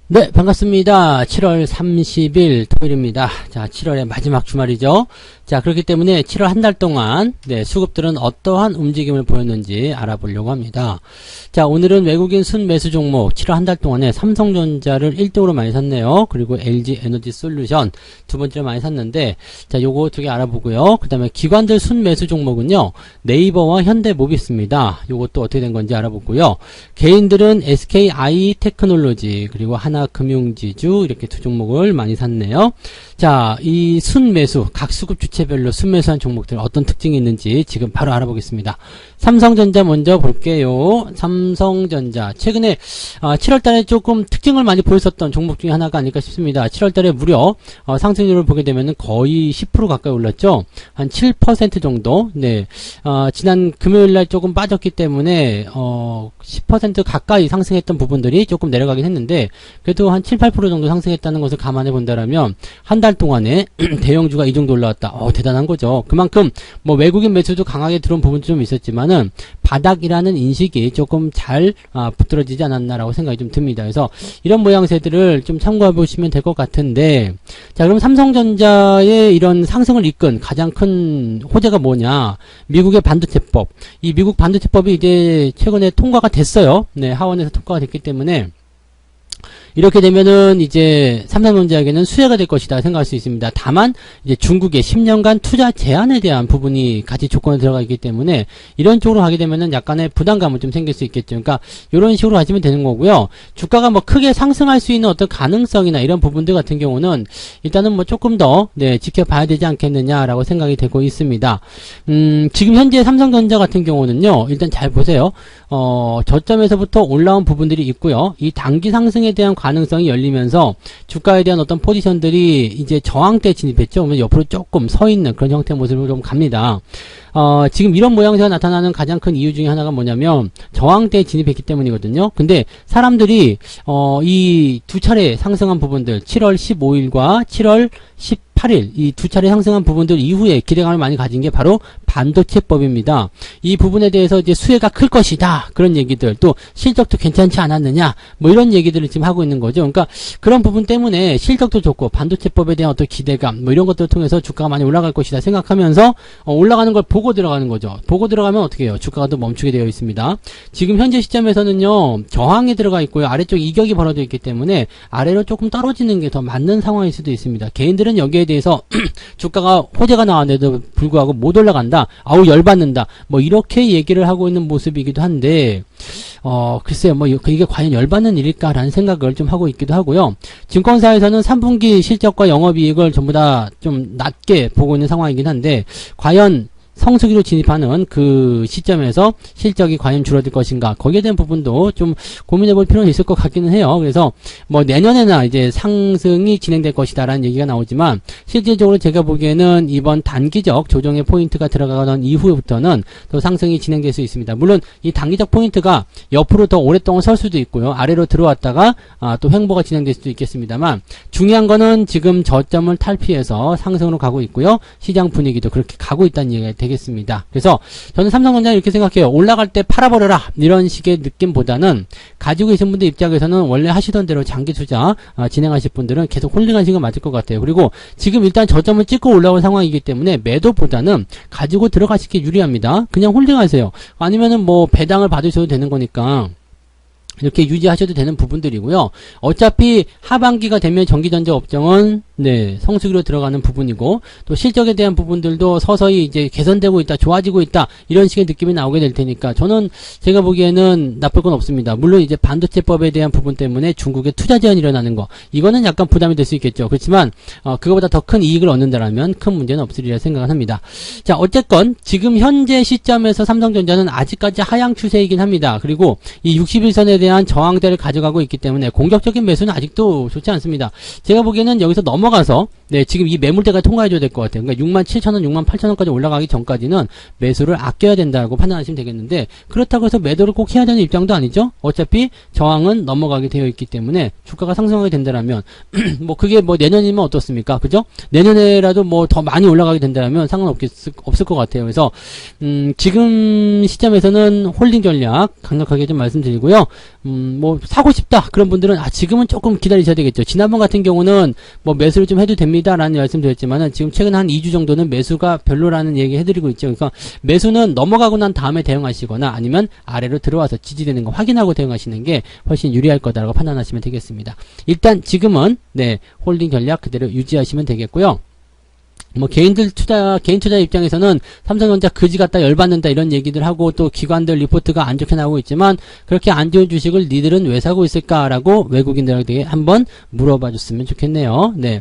네, 반갑습니다. 7월 30일 토요일입니다. 자, 7월의 마지막 주말이죠. 자, 그렇기 때문에 7월 한 달 동안 수급들은 어떠한 움직임을 보였는지 알아보려고 합니다. 자, 오늘은 외국인 순매수 종목 7월 한 달 동안에 삼성전자를 1등으로 많이 샀네요. 그리고 LG 에너지 솔루션 두 번째로 많이 샀는데, 자, 요거 두 개 알아보고요. 그 다음에 기관들 순매수 종목은요, 네이버와 현대모비스입니다. 요것도 어떻게 된 건지 알아보고요. 개인들은 SKI 테크놀로지 그리고 하나금융지주 이렇게 두 종목을 많이 샀네요. 자, 이 순매수 각 수급 주체별로 순매수한 종목들 어떤 특징이 있는지 지금 바로 알아보겠습니다. 삼성전자 먼저 볼게요. 삼성전자 최근에 7월달에 조금 특징을 많이 보였었던 종목 중에 하나가 아닐까 싶습니다. 7월달에 무려 상승률을 보게 되면 거의 10% 가까이 올랐죠. 한 7% 정도. 네, 지난 금요일날 조금 빠졌기 때문에 10% 가까이 상승했던 부분들이 조금 내려가긴 했는데, 그래도 한 7, 8% 정도 상승했다는 것을 감안해 본다라면 한 달 동안에 대형주가 이 정도 올라왔다. 대단한 거죠. 그만큼 뭐 외국인 매수도 강하게 들어온 부분도 좀 있었지만은 바닥이라는 인식이 조금 잘 붙들어지지 않았나라고 생각이 좀 듭니다. 그래서 이런 모양새들을 좀 참고해 보시면 될 것 같은데, 자, 그럼 삼성전자의 이런 상승을 이끈 가장 큰 호재가 뭐냐? 미국의 반도체법. 이 미국 반도체법이 이제 최근에 통과가 됐어요. 네, 하원에서 통과가 됐기 때문에 이렇게 되면은 이제 삼성전자에게는 수혜가 될 것이다 생각할 수 있습니다. 다만 이제 중국의 10년간 투자 제한에 대한 부분이 같이 조건에 들어가 있기 때문에 이런 쪽으로 가게 되면은 약간의 부담감은 좀 생길 수 있겠죠. 그러니까 이런 식으로 가시면 되는 거고요. 주가가 뭐 크게 상승할 수 있는 어떤 가능성이나 이런 부분들 같은 경우는 일단은 뭐 조금 더 지켜봐야 되지 않겠느냐라고 생각이 되고 있습니다. 지금 현재 삼성전자 같은 경우는요, 일단 잘 보세요. 저점에서부터 올라온 부분들이 있고요. 이 단기 상승에 대한 가능성이 열리면서 주가에 대한 어떤 포지션들이 이제 저항대에 진입했죠. 그러면 옆으로 조금 서 있는 그런 형태의 모습으로 좀 갑니다. 지금 이런 모양새가 나타나는 가장 큰 이유 중에 하나가 뭐냐면 저항대에 진입했기 때문이거든요. 근데 사람들이 이 두 차례 상승한 부분들 7월 15일과 7월 18일 이 두 차례 상승한 부분들 이후에 기대감을 많이 가진 게 바로 반도체법입니다. 이 부분에 대해서 이제 수혜가 클 것이다. 그런 얘기들, 또 실적도 괜찮지 않았느냐, 뭐 이런 얘기들을 지금 하고 있는 거죠. 그러니까 그런 부분 때문에 실적도 좋고 반도체법에 대한 어떤 기대감, 뭐 이런 것들을 통해서 주가가 많이 올라갈 것이다 생각하면서 올라가는 걸 보고 들어가는 거죠. 보고 들어가면 어떻게 해요? 주가가 또 멈추게 되어 있습니다. 지금 현재 시점에서는요, 저항에 들어가 있고요. 아래쪽 이격이 벌어져 있기 때문에 아래로 조금 떨어지는 게 더 맞는 상황일 수도 있습니다. 개인들은 여기에 대해서 주가가 호재가 나왔는데도 불구하고 못 올라간다. 아우 열받는다. 뭐 이렇게 얘기를 하고 있는 모습이기도 한데, 글쎄요, 뭐 이게 과연 열받는 일일까라는 생각을 좀 하고 있기도 하고요. 증권사에서는 3분기 실적과 영업이익을 전부 다 좀 낮게 보고 있는 상황이긴 한데, 과연 성수기로 진입하는 그 시점에서 실적이 과연 줄어들 것인가, 거기에 대한 부분도 좀 고민해 볼 필요는 있을 것 같기는 해요. 그래서 뭐 내년에나 이제 상승이 진행될 것이다라는 얘기가 나오지만, 실질적으로 제가 보기에는 이번 단기적 조정의 포인트가 들어가던 이후부터는 또 상승이 진행될 수 있습니다. 물론 이 단기적 포인트가 옆으로 더 오랫동안 설 수도 있고요, 아래로 들어왔다가 또 횡보가 진행될 수도 있겠습니다만, 중요한 거는 지금 저점을 탈피해서 상승으로 가고 있고요, 시장 분위기도 그렇게 가고 있다는 얘기가 되겠습니다. 그래서 저는 삼성전자 이렇게 생각해요. 올라갈 때 팔아버려라, 이런 식의 느낌보다는 가지고 계신 분들 입장에서는 원래 하시던 대로 장기 투자 진행하실 분들은 계속 홀딩하시는 게 맞을 것 같아요. 그리고 지금 일단 저점을 찍고 올라온 상황이기 때문에 매도보다는 가지고 들어가시기 유리합니다. 그냥 홀딩하세요. 아니면은 뭐 배당을 받으셔도 되는 거니까 이렇게 유지하셔도 되는 부분들이고요. 어차피 하반기가 되면 전기전자 업종은 성수기로 들어가는 부분이고, 또 실적에 대한 부분들도 서서히 이제 개선되고 있다, 좋아지고 있다, 이런 식의 느낌이 나오게 될 테니까 저는 제가 보기에는 나쁠 건 없습니다. 물론 이제 반도체법에 대한 부분 때문에 중국의 투자 제한이 일어나는 거, 이거는 약간 부담이 될 수 있겠죠. 그렇지만 그거보다 더 큰 이익을 얻는다라면 큰 문제는 없으리라 생각을 합니다. 자, 어쨌건 지금 현재 시점에서 삼성전자는 아직까지 하향 추세이긴 합니다. 그리고 이 61선에 대한 저항대를 가져가고 있기 때문에 공격적인 매수는 아직도 좋지 않습니다. 제가 보기에는 여기서 넘어가서 지금 이 매물대가 통과해줘야 될 것 같아요. 그러니까 67,000원, 68,000원까지 올라가기 전까지는 매수를 아껴야 된다고 판단하시면 되겠는데, 그렇다고 해서 매도를 꼭 해야 되는 입장도 아니죠. 어차피 저항은 넘어가게 되어 있기 때문에 주가가 상승하게 된다면 뭐 그게 뭐 내년이면 어떻습니까? 그죠? 내년에라도 뭐 더 많이 올라가게 된다면 없을 것 같아요. 그래서 지금 시점에서는 홀딩 전략 강력하게 좀 말씀드리고요. 뭐 사고 싶다 그런 분들은 지금은 조금 기다리셔야 되겠죠. 지난번 같은 경우는 뭐 매수를 좀 해도 됩니다라는 말씀드렸지만은 지금 최근 한 2주 정도는 매수가 별로라는 얘기 해드리고 있죠. 그러니까 매수는 넘어가고 난 다음에 대응하시거나 아니면 아래로 들어와서 지지되는 거 확인하고 대응하시는 게 훨씬 유리할 거다라고 판단하시면 되겠습니다. 일단 지금은 네 홀딩 전략 그대로 유지하시면 되겠고요. 뭐 개인 투자 입장에서는 삼성전자 그지 갖다 열받는다 이런 얘기들 하고 또 기관들 리포트가 안 좋게 나오고 있지만 그렇게 안 좋은 주식을 니들은 왜 사고 있을까라고 외국인들에게 한번 물어봐 줬으면 좋겠네요. 네.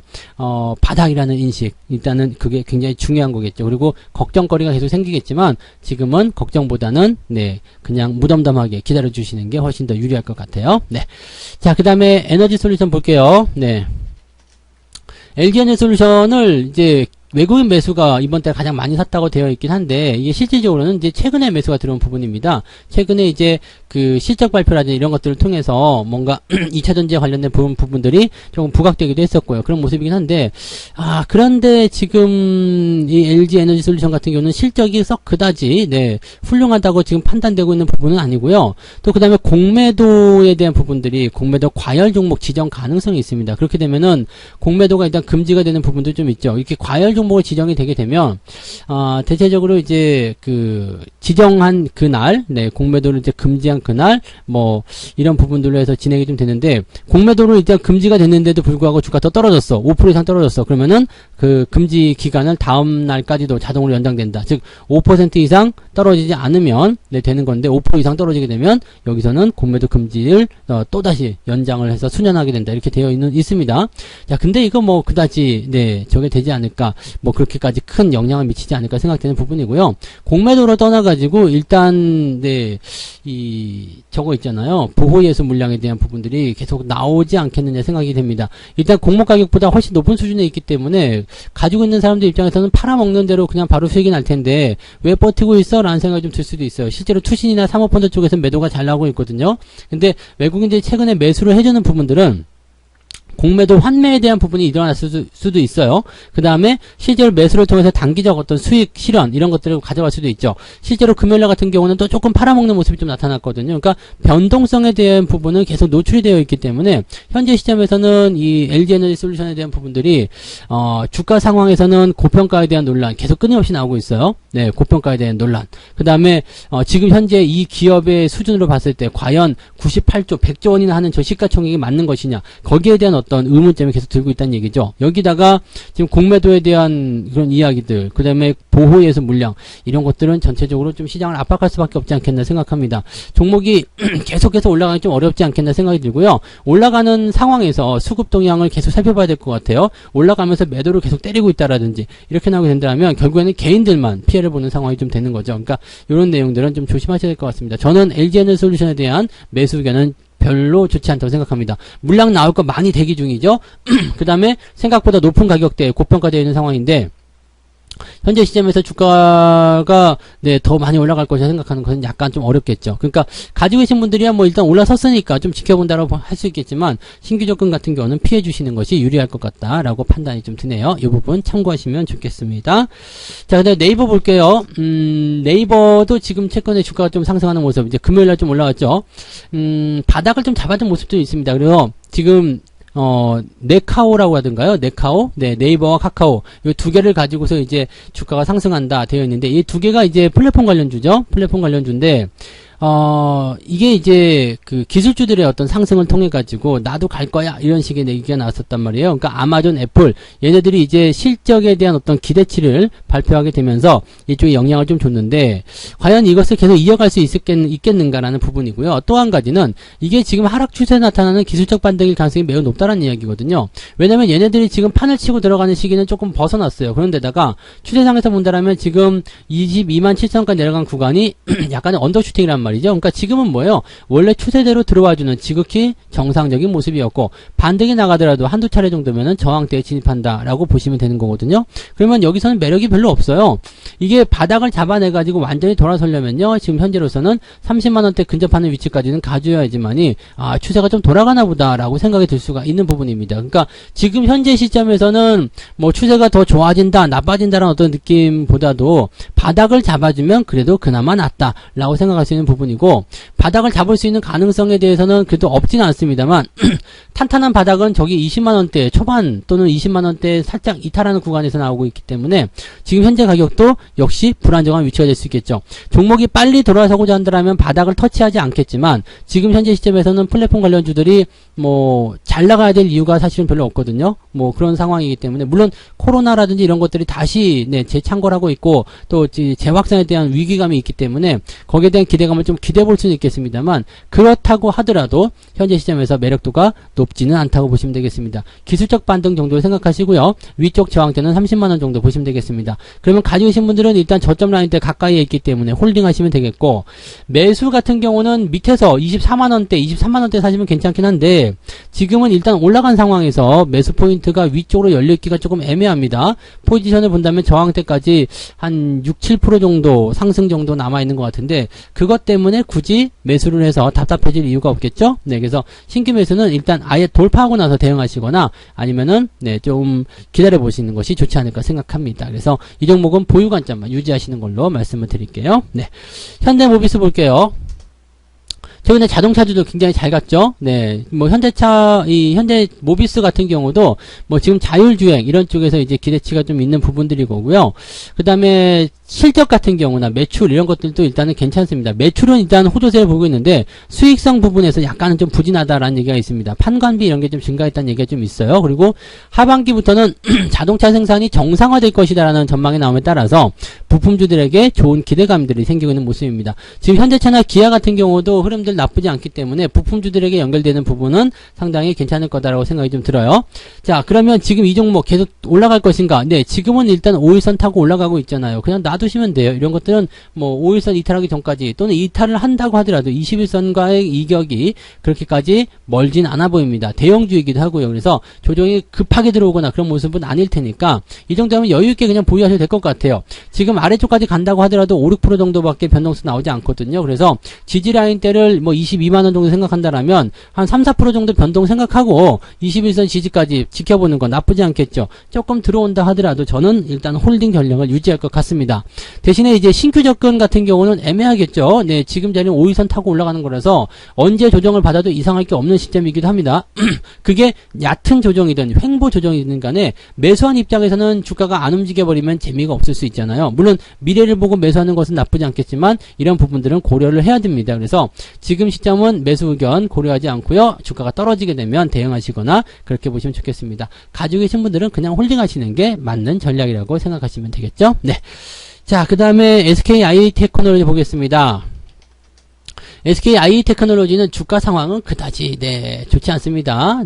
바닥이라는 인식 일단은 그게 굉장히 중요한 거겠죠. 그리고 걱정거리가 계속 생기겠지만 지금은 걱정보다는 네 그냥 무덤덤하게 기다려 주시는 게 훨씬 더 유리할 것 같아요. 네. 자, 그다음에 에너지 솔루션 볼게요. 네. LG에너지솔루션을 이제 외국인 매수가 이번 달 가장 많이 샀다고 되어 있긴 한데 이게 실질적으로는 이제 최근에 매수가 들어온 부분입니다. 최근에 이제 그 실적 발표라든지 이런 것들을 통해서 뭔가 2차 전지에 관련된 부분들이 조금 부각되기도 했었고요. 그런 모습이긴 한데 그런데 지금 이 LG 에너지 솔루션 같은 경우는 실적이 썩 그다지 네 훌륭하다고 지금 판단되고 있는 부분은 아니고요. 또 그다음에 공매도에 대한 부분들이 공매도 과열 종목 지정 가능성이 있습니다. 그렇게 되면은 공매도가 일단 금지가 되는 부분도 좀 있죠. 이렇게 과열 종목을 지정이 되게 되면 대체적으로 이제 그 지정한 그날 네 공매도를 이제 금지한 그날 뭐 이런 부분들로 해서 진행이 좀 되는데 공매도를 일단 금지가 됐는데도 불구하고 주가 더 떨어졌어. 5% 이상 떨어졌어. 그러면은 그 금지 기간을 다음 날까지도 자동으로 연장된다. 즉 5% 이상 떨어지지 않으면 네 되는 건데 5% 이상 떨어지게 되면 여기서는 공매도 금지를 또다시 연장을 해서 수년하게 된다. 이렇게 되어 있습니다. 자, 근데 이거 뭐 그다지 네 저게 되지 않을까 뭐 그렇게까지 큰 영향을 미치지 않을까 생각되는 부분이고요. 공매도로 떠나가지고 일단 네 저거 있잖아요. 보호예수 물량에 대한 부분들이 계속 나오지 않겠느냐 생각이 됩니다. 일단 공모 가격보다 훨씬 높은 수준에 있기 때문에 가지고 있는 사람들 입장에서는 팔아먹는 대로 그냥 바로 수익이 날 텐데 왜 버티고 있어? 라는 생각이 좀 들 수도 있어요. 실제로 투신이나 사모펀드 쪽에서 매도가 잘 나오고 있거든요. 근데 외국인들이 최근에 매수를 해주는 부분들은 공매도 환매에 대한 부분이 일어났을 수도 있어요. 그 다음에 실제로 매수를 통해서 단기적 어떤 수익 실현 이런 것들을 가져갈 수도 있죠. 실제로 금요일날 같은 경우는 또 조금 팔아먹는 모습이 좀 나타났거든요. 그러니까 변동성에 대한 부분은 계속 노출이 되어 있기 때문에 현재 시점에서는 이 LG에너지솔루션에 대한 부분들이 주가 상황에서는 고평가에 대한 논란 계속 끊임없이 나오고 있어요. 네, 고평가에 대한 논란. 그 다음에 지금 현재 이 기업의 수준으로 봤을 때 과연 98조, 100조 원이나 하는 저 시가총액이 맞는 것이냐 거기에 대한 어떤 의문점이 계속 들고 있다는 얘기죠. 여기다가 지금 공매도에 대한 그런 이야기들, 그 다음에 보호예수 물량 이런 것들은 전체적으로 좀 시장을 압박할 수밖에 없지 않겠나 생각합니다. 종목이 계속해서 올라가기 좀 어렵지 않겠나 생각이 들고요. 올라가는 상황에서 수급 동향을 계속 살펴봐야 될 것 같아요. 올라가면서 매도를 계속 때리고 있다라든지 이렇게 나오게 된다면 결국에는 개인들만 피해를 보는 상황이 좀 되는 거죠. 그러니까 이런 내용들은 좀 조심하셔야 될 것 같습니다. 저는 LG에너지솔루션에 대한 매수 의견은 별로 좋지 않다고 생각합니다. 물량 나올 거 많이 대기 중이죠. 그 다음에 생각보다 높은 가격대에 고평가되어 있는 상황인데 현재 시점에서 주가가 네, 더 많이 올라갈 것이라 생각하는 것은 약간 좀 어렵겠죠. 그러니까 가지고 계신 분들이야 뭐 일단 올라섰으니까 좀 지켜본다라고 할 수 있겠지만 신규 접근 같은 경우는 피해 주시는 것이 유리할 것 같다라고 판단이 좀 드네요. 이 부분 참고하시면 좋겠습니다. 자, 그다음에 네이버 볼게요. 네이버도 지금 최근에 주가가 좀 상승하는 모습, 이제 금요일날 좀 올라왔죠. 바닥을 좀 잡아준 모습도 있습니다. 그래서 지금 네카오라고 하던가요? 네카오? 네, 네이버와 카카오. 이 두 개를 가지고서 이제 주가가 상승한다 되어 있는데, 이 두 개가 이제 플랫폼 관련주죠? 플랫폼 관련주인데, 이게 이제 그 기술주들의 어떤 상승을 통해 가지고 나도 갈 거야 이런 식의 얘기가 나왔었단 말이에요. 그러니까 아마존, 애플 얘네들이 이제 실적에 대한 어떤 기대치를 발표하게 되면서 이쪽에 영향을 좀 줬는데 과연 이것을 계속 이어갈 수 있겠는가라는 부분이고요. 또 한 가지는 이게 지금 하락 추세에 나타나는 기술적 반등일 가능성이 매우 높다는 이야기거든요. 왜냐면 얘네들이 지금 판을 치고 들어가는 시기는 조금 벗어났어요. 그런데다가 추세상에서 본다라면 지금 22만 7천원까지 내려간 구간이 약간의 언더슈팅이란 말이죠. 그러니까 지금은 뭐예요? 원래 추세대로 들어와주는 지극히 정상적인 모습이었고 반등이 나가더라도 한두 차례 정도면은 저항대에 진입한다라고 보시면 되는 거거든요. 그러면 여기서는 매력이 별로 없어요. 이게 바닥을 잡아내가지고 완전히 돌아서려면요, 지금 현재로서는 30만원대 근접하는 위치까지는 가져야지만이, 추세가 좀 돌아가나 보다라고 생각이 들 수가 있는 부분입니다. 그러니까 지금 현재 시점에서는 뭐 추세가 더 좋아진다, 나빠진다라는 어떤 느낌보다도 바닥을 잡아주면 그래도 그나마 낫다라고 생각할 수 있는 부분이고, 바닥을 잡을 수 있는 가능성에 대해서는 그래도 없지는 않습니다만 탄탄한 바닥은 저기 20만원대 초반 또는 20만원대 살짝 이탈하는 구간에서 나오고 있기 때문에 지금 현재 가격도 역시 불안정한 위치가 될 수 있겠죠. 종목이 빨리 돌아서고자 한다면 바닥을 터치하지 않겠지만 지금 현재 시점에서는 플랫폼 관련주들이 뭐 잘 나가야 될 이유가 사실은 별로 없거든요. 뭐 그런 상황이기 때문에 물론 코로나라든지 이런 것들이 다시 재창궐하고 있고 또 재확산에 대한 위기감이 있기 때문에 거기에 대한 기대감을 좀 기대해 볼 수는 있겠습니다만 그렇다고 하더라도 현재 시점에서 매력도가 높지는 않다고 보시면 되겠습니다. 기술적 반등 정도를 생각하시고요. 위쪽 저항대는 30만원 정도 보시면 되겠습니다. 그러면 가지고 계신 분들은 일단 저점 라인대 가까이에 있기 때문에 홀딩 하시면 되겠고, 매수 같은 경우는 밑에서 24만원대 23만원대 사시면 괜찮긴 한데 지금은 일단 올라간 상황에서 매수 포인트가 위쪽으로 열려있기가 조금 애매합니다. 포지션을 본다면 저항대까지 한 6, 7% 정도 상승 정도 남아있는 것 같은데 그것 때문에 굳이 매수를 해서 답답해질 이유가 없겠죠. 그래서 신규 매수는 일단 아예 돌파하고 나서 대응하시거나 아니면은 좀 기다려 보시는 것이 좋지 않을까 생각합니다. 그래서 이 종목은 보유 관점만 유지하시는 걸로 말씀을 드릴게요. 현대모비스 볼게요. 최근에 자동차주도 굉장히 잘 갔죠. 뭐 현대 모비스 같은 경우도 뭐 지금 자율주행 이런 쪽에서 이제 기대치가 좀 있는 부분들이고요. 그 다음에 실적 같은 경우나 매출 이런 것들도 일단은 괜찮습니다. 매출은 일단 호조세를 보고 있는데 수익성 부분에서 약간은 좀 부진하다라는 얘기가 있습니다. 판관비 이런 게 좀 증가했다는 얘기가 좀 있어요. 그리고 하반기부터는 자동차 생산이 정상화될 것이다라는 전망이 나옴에 따라서 부품주들에게 좋은 기대감들이 생기고 있는 모습입니다. 지금 현대차나 기아 같은 경우도 흐름들 나쁘지 않기 때문에 부품주들에게 연결되는 부분은 상당히 괜찮을 거다라고 생각이 좀 들어요. 자, 그러면 지금 이 종목 계속 올라갈 것인가? 지금은 일단 5일선 타고 올라가고 있잖아요. 그냥 놔두시면 돼요. 이런 것들은 뭐 5일선 이탈하기 전까지 또는 이탈을 한다고 하더라도 21선과의 이격이 그렇게까지 멀진 않아 보입니다. 대형주이기도 하고요. 그래서 조정이 급하게 들어오거나 그런 모습은 아닐 테니까 이 정도면 여유있게 그냥 보유하셔도 될 것 같아요. 지금 아래쪽까지 간다고 하더라도 5, 6% 정도밖에 변동수 나오지 않거든요. 그래서 지지라인대를 뭐 22만원 정도 생각한다라면 한 3, 4% 정도 변동 생각하고 21선 지지까지 지켜보는 건 나쁘지 않겠죠. 조금 들어온다 하더라도 저는 일단 홀딩 전략을 유지할 것 같습니다. 대신에 이제 신규 접근 같은 경우는 애매하겠죠. 지금 자리는 5일선 타고 올라가는 거라서 언제 조정을 받아도 이상할 게 없는 시점이기도 합니다. 그게 얕은 조정이든 횡보 조정이든 간에 매수한 입장에서는 주가가 안 움직여버리면 재미가 없을 수 있잖아요. 물론 미래를 보고 매수하는 것은 나쁘지 않겠지만 이런 부분들은 고려를 해야 됩니다. 그래서 지금 시점은 매수 의견 고려하지 않고요. 주가가 떨어지게 되면 대응하시거나 그렇게 보시면 좋겠습니다. 가지고 계신 분들은 그냥 홀딩하시는 게 맞는 전략이라고 생각하시면 되겠죠. 자, 그 다음에 SKI 테크놀로지 보겠습니다. SKI 테크놀로지는 주가 상황은 그다지 좋지 않습니다.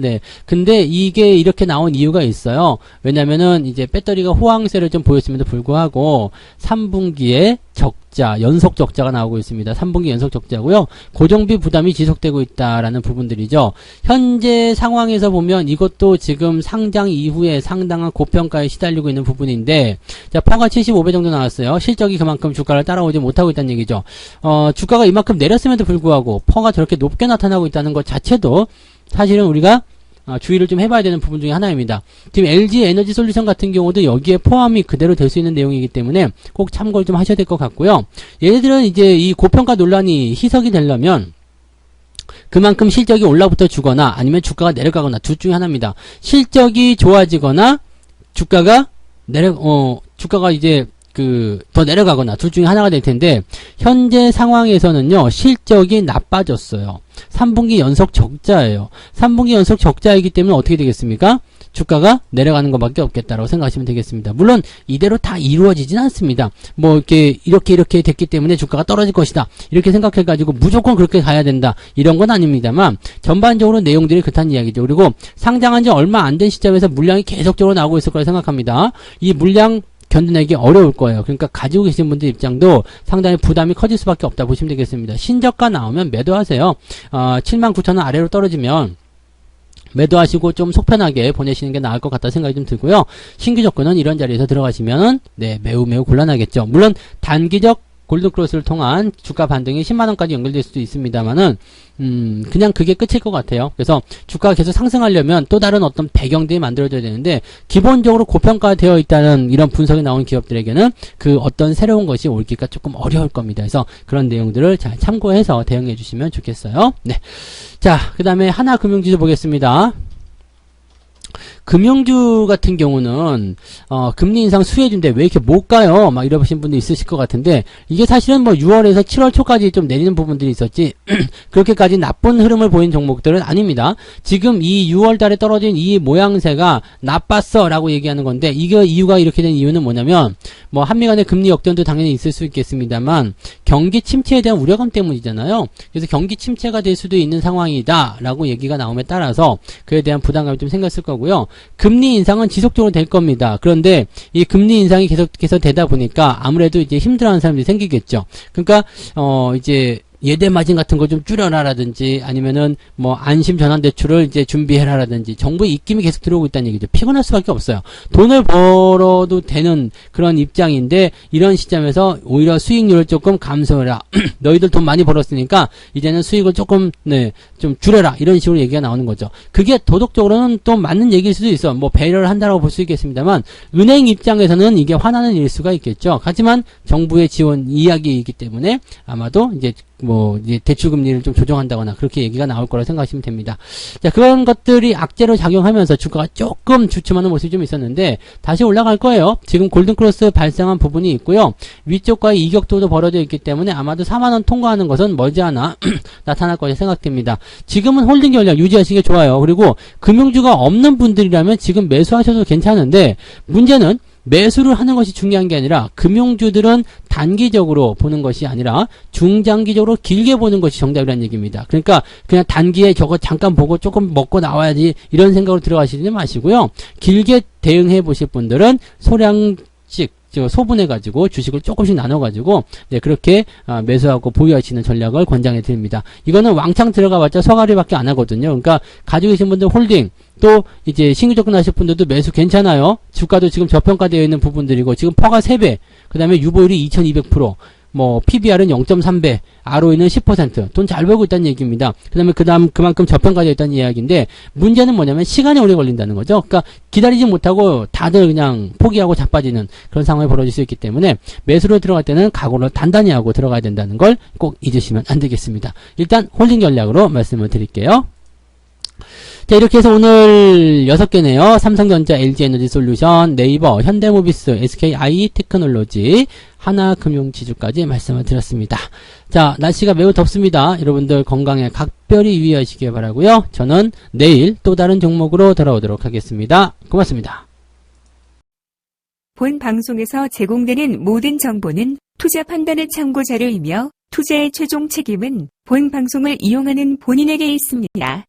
근데 이게 이렇게 나온 이유가 있어요. 왜냐면은 이제 배터리가 호황세를 좀 보였음에도 불구하고 3분기에 적자, 연속 적자가 나오고 있습니다. 3분기 연속 적자고요. 고정비 부담이 지속되고 있다라는 부분들이죠. 현재 상황에서 보면 이것도 지금 상장 이후에 상당한 고평가에 시달리고 있는 부분인데, 자, 퍼가 75배 정도 나왔어요. 실적이 그만큼 주가를 따라오지 못하고 있다는 얘기죠. 주가가 이만큼 내렸음에도 불구하고 퍼가 저렇게 높게 나타나고 있다는 것 자체도 사실은 우리가 주의를 좀 해봐야 되는 부분 중에 하나입니다. 지금 LG 에너지 솔루션 같은 경우도 여기에 포함이 그대로 될 수 있는 내용이기 때문에 꼭 참고를 좀 하셔야 될 것 같고요. 얘네들은 이제 이 고평가 논란이 희석이 되려면 그만큼 실적이 올라붙어 주거나 아니면 주가가 내려가거나 둘 중에 하나입니다. 실적이 좋아지거나 주가가 주가가 이제 더 내려가거나 둘 중에 하나가 될 텐데, 현재 상황에서는요, 실적이 나빠졌어요. 3분기 연속 적자예요. 3분기 연속 적자이기 때문에 어떻게 되겠습니까? 주가가 내려가는 것밖에 없겠다라고 생각하시면 되겠습니다. 물론 이대로 다 이루어지진 않습니다. 뭐 이렇게 됐기 때문에 주가가 떨어질 것이다, 이렇게 생각해가지고 무조건 그렇게 가야 된다, 이런 건 아닙니다만 전반적으로 내용들이 그렇다는 이야기죠. 그리고 상장한 지 얼마 안 된 시점에서 물량이 계속적으로 나오고 있을 거라 생각합니다. 이 물량 견뎌내기 어려울 거예요. 그러니까 가지고 계신 분들 입장도 상당히 부담이 커질 수밖에 없다 보시면 되겠습니다. 신저가 나오면 매도하세요. 79,000원 아래로 떨어지면 매도하시고 좀 속편하게 보내시는 게 나을 것 같다 생각이 좀 들고요. 신규 조건은 이런 자리에서 들어가시면 네, 매우 곤란하겠죠. 물론 단기적 골든크로스를 통한 주가 반등이 10만원까지 연결될 수도 있습니다만은 그냥 그게 끝일 것 같아요. 그래서 주가가 계속 상승하려면 또 다른 어떤 배경들이 만들어져야 되는데 기본적으로 고평가되어 있다는 이런 분석이 나온 기업들에게는 그 어떤 새로운 것이 올기가 조금 어려울 겁니다. 그래서 그런 내용들을 잘 참고해서 대응해 주시면 좋겠어요. 네. 자, 그 다음에 하나금융지수 보겠습니다. 금융주 같은 경우는 금리 인상 수혜주인데 왜 이렇게 못 가요? 막 이러신 분도 있으실 것 같은데 이게 사실은 뭐 6월에서 7월 초까지 좀 내리는 부분들이 있었지 그렇게까지 나쁜 흐름을 보인 종목들은 아닙니다. 지금 이 6월 달에 떨어진 이 모양새가 나빴어 라고 얘기하는 건데 이게 이유가 이렇게 된 이유는 뭐냐면 뭐 한미 간의 금리 역전도 당연히 있을 수 있겠습니다만 경기 침체에 대한 우려감 때문이잖아요. 그래서 경기 침체가 될 수도 있는 상황이다 라고 얘기가 나옴에 따라서 그에 대한 부담감이 좀 생겼을 거고요. 금리 인상은 지속적으로 될 겁니다. 그런데 이 금리 인상이 계속해서 되다 보니까 아무래도 이제 힘들어하는 사람들이 생기겠죠. 그러니까 이제 예대 마진 같은 거 좀 줄여라라든지 아니면은 뭐 안심 전환 대출을 이제 준비해라라든지 정부의 입김이 계속 들어오고 있다는 얘기죠. 피곤할 수밖에 없어요. 돈을 벌어도 되는 그런 입장인데 이런 시점에서 오히려 수익률을 조금 감소해라. 너희들 돈 많이 벌었으니까 이제는 수익을 조금 좀 줄여라. 이런 식으로 얘기가 나오는 거죠. 그게 도덕적으로는 또 맞는 얘기일 수도 있어. 뭐 배려를 한다라고 볼 수 있겠습니다만 은행 입장에서는 이게 화나는 일일 수가 있겠죠. 하지만 정부의 지원 이야기이기 때문에 아마도 이제 이제 대출금리를 좀 조정한다거나 그렇게 얘기가 나올 거라 생각하시면 됩니다. 자, 그런 것들이 악재로 작용하면서 주가가 조금 주춤하는 모습이 좀 있었는데 다시 올라갈 거예요. 지금 골든크로스 발생한 부분이 있고요. 위쪽과의 이격도도 벌어져 있기 때문에 아마도 4만원 통과하는 것은 머지않아 나타날 것이 생각됩니다. 지금은 홀딩 전략 유지하시기 좋아요. 그리고 금융주가 없는 분들이라면 지금 매수하셔도 괜찮은데 문제는 매수를 하는 것이 중요한 게 아니라 금융주들은 단기적으로 보는 것이 아니라 중장기적으로 길게 보는 것이 정답이라는 얘기입니다. 그러니까 그냥 단기에 저거 잠깐 보고 조금 먹고 나와야지 이런 생각으로 들어가시지 마시고요. 길게 대응해 보실 분들은 소량씩 소분해가지고 주식을 조금씩 나눠가지고 그렇게 매수하고 보유하시는 전략을 권장해 드립니다. 이거는 왕창 들어가봤자 서가리밖에 안 하거든요. 그러니까 가지고 계신 분들 홀딩 또 이제 신규 접근하실 분들도 매수 괜찮아요. 주가도 지금 저평가되어 있는 부분들이고 지금 퍼가 3배 그 다음에 유보율이 2200% 뭐 PBR은 0.3배 ROE는 10% 돈 잘 벌고 있다는 얘기입니다. 그 다음에 그만큼 저평가되어 있다는 이야기인데 문제는 뭐냐면 시간이 오래 걸린다는 거죠. 그러니까 기다리지 못하고 다들 그냥 포기하고 자빠지는 그런 상황이 벌어질 수 있기 때문에 매수로 들어갈 때는 각오를 단단히 하고 들어가야 된다는 걸 꼭 잊으시면 안 되겠습니다. 일단 홀딩 전략으로 말씀을 드릴게요. 자, 이렇게 해서 오늘 6개네요. 삼성전자, LG에너지솔루션, 네이버, 현대모비스, SKI테크놀로지, 하나금융지주까지 말씀을 드렸습니다. 자, 날씨가 매우 덥습니다. 여러분들 건강에 각별히 유의하시기 바라고요. 저는 내일 또 다른 종목으로 돌아오도록 하겠습니다. 고맙습니다. 본 방송에서 제공되는 모든 정보는 투자 판단의 참고 자료이며 투자의 최종 책임은 본 방송을 이용하는 본인에게 있습니다.